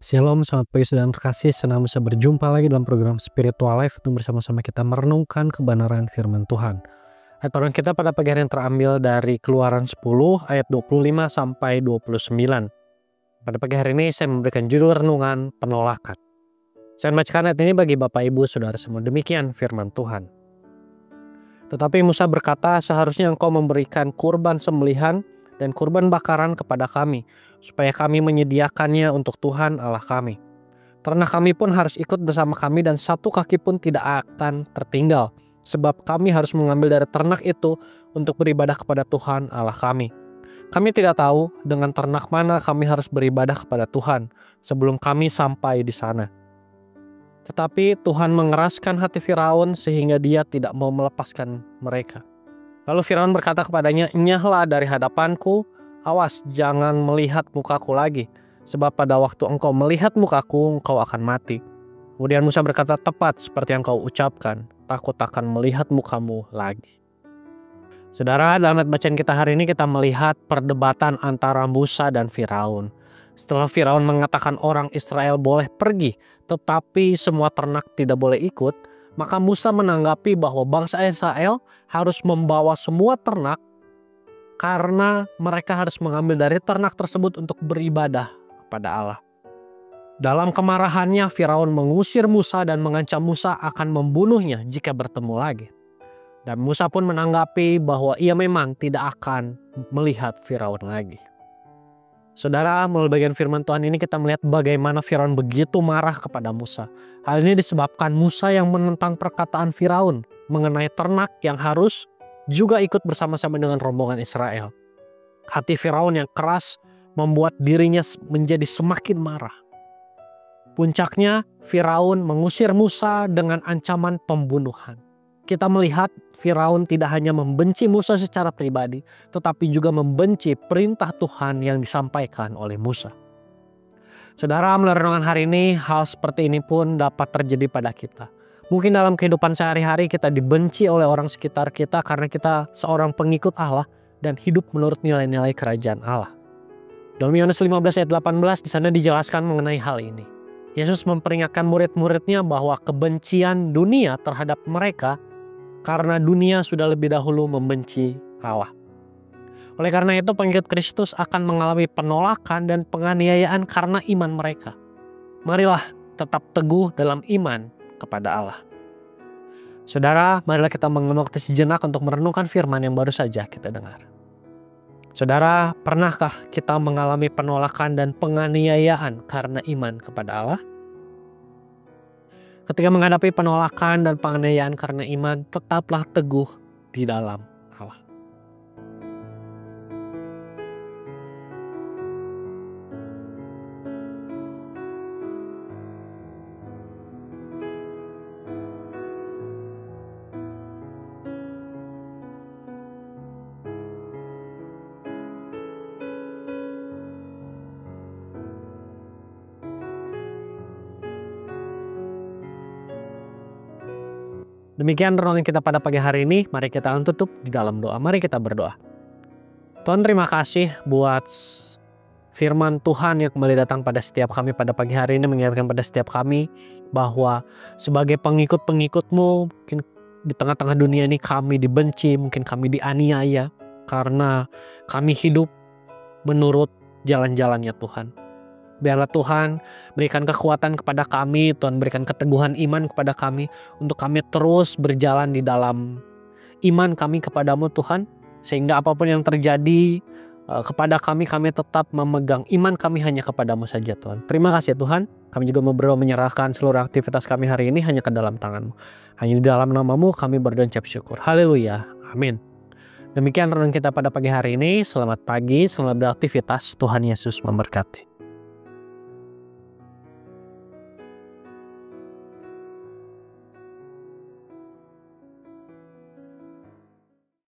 Shalom, selamat pagi saudara yang terkasih. Senang bisa berjumpa lagi dalam program Spiritual Life untuk bersama-sama kita merenungkan kebenaran firman Tuhan. Ayat renungan kita pada pagi hari yang terambil dari Keluaran 10 ayat 25 sampai 29. Pada pagi hari ini saya memberikan judul renungan penolakan. Saya membacakan ayat ini bagi Bapak Ibu Saudara semua. Demikian firman Tuhan. Tetapi Musa berkata, seharusnya engkau memberikan kurban sembelihan dan kurban bakaran kepada kami, supaya kami menyediakannya untuk Tuhan Allah kami. Ternak kami pun harus ikut bersama kami dan satu kaki pun tidak akan tertinggal, sebab kami harus mengambil dari ternak itu untuk beribadah kepada Tuhan Allah kami. Kami tidak tahu dengan ternak mana kami harus beribadah kepada Tuhan sebelum kami sampai di sana. Tetapi Tuhan mengeraskan hati Firaun sehingga dia tidak mau melepaskan mereka. Lalu Firaun berkata kepadanya, "Enyahlah dari hadapanku, awas jangan melihat mukaku lagi, sebab pada waktu engkau melihat mukaku, engkau akan mati." Kemudian Musa berkata, "Tepat seperti yang kau ucapkan, takut akan melihat mukamu lagi." Saudara, dalam ayat bacaan kita hari ini kita melihat perdebatan antara Musa dan Firaun. Setelah Firaun mengatakan orang Israel boleh pergi, tetapi semua ternak tidak boleh ikut, maka Musa menanggapi bahwa bangsa Israel harus membawa semua ternak karena mereka harus mengambil dari ternak tersebut untuk beribadah kepada Allah. Dalam kemarahannya, Firaun mengusir Musa dan mengancam Musa akan membunuhnya jika bertemu lagi. Dan Musa pun menanggapi bahwa ia memang tidak akan melihat Firaun lagi. Saudara, melalui bagian firman Tuhan ini kita melihat bagaimana Firaun begitu marah kepada Musa. Hal ini disebabkan Musa yang menentang perkataan Firaun mengenai ternak yang harus juga ikut bersama-sama dengan rombongan Israel. Hati Firaun yang keras membuat dirinya menjadi semakin marah. Puncaknya, Firaun mengusir Musa dengan ancaman pembunuhan. Kita melihat Firaun tidak hanya membenci Musa secara pribadi, tetapi juga membenci perintah Tuhan yang disampaikan oleh Musa. Saudara, melalui renungan hari ini, hal seperti ini pun dapat terjadi pada kita. Mungkin dalam kehidupan sehari-hari kita dibenci oleh orang sekitar kita karena kita seorang pengikut Allah dan hidup menurut nilai-nilai kerajaan Allah. Dalam Yohanes 15 ayat 18 di sana dijelaskan mengenai hal ini. Yesus memperingatkan murid-muridnya bahwa kebencian dunia terhadap mereka karena dunia sudah lebih dahulu membenci Allah. Oleh karena itu pengikut Kristus akan mengalami penolakan dan penganiayaan karena iman mereka. Marilah tetap teguh dalam iman kepada Allah. Saudara, marilah kita mengambil waktu sejenak untuk merenungkan firman yang baru saja kita dengar. Saudara, pernahkah kita mengalami penolakan dan penganiayaan karena iman kepada Allah? Ketika menghadapi penolakan dan penganiayaan karena iman, tetaplah teguh di dalam Allah. Demikian renungan kita pada pagi hari ini. Mari kita tutup di dalam doa. Mari kita berdoa. Tuhan, terima kasih buat firman Tuhan yang kembali datang pada setiap kami pada pagi hari ini, mengingatkan pada setiap kami bahwa sebagai pengikut-pengikut-Mu, mungkin di tengah-tengah dunia ini kami dibenci, mungkin kami dianiaya karena kami hidup menurut jalan-jalannya Tuhan. Biarlah Tuhan berikan kekuatan kepada kami, Tuhan berikan keteguhan iman kepada kami untuk kami terus berjalan di dalam iman kami kepadamu Tuhan. Sehingga apapun yang terjadi kepada kami tetap memegang iman kami hanya kepadamu saja Tuhan. Terima kasih Tuhan, kami juga berdoa menyerahkan seluruh aktivitas kami hari ini hanya ke dalam tangan-Mu. Hanya di dalam nama-Mu kami berdoa dan ucap syukur. Haleluya, amin. Demikian renungan kita pada pagi hari ini. Selamat pagi, selamat beraktivitas. Tuhan Yesus memberkati.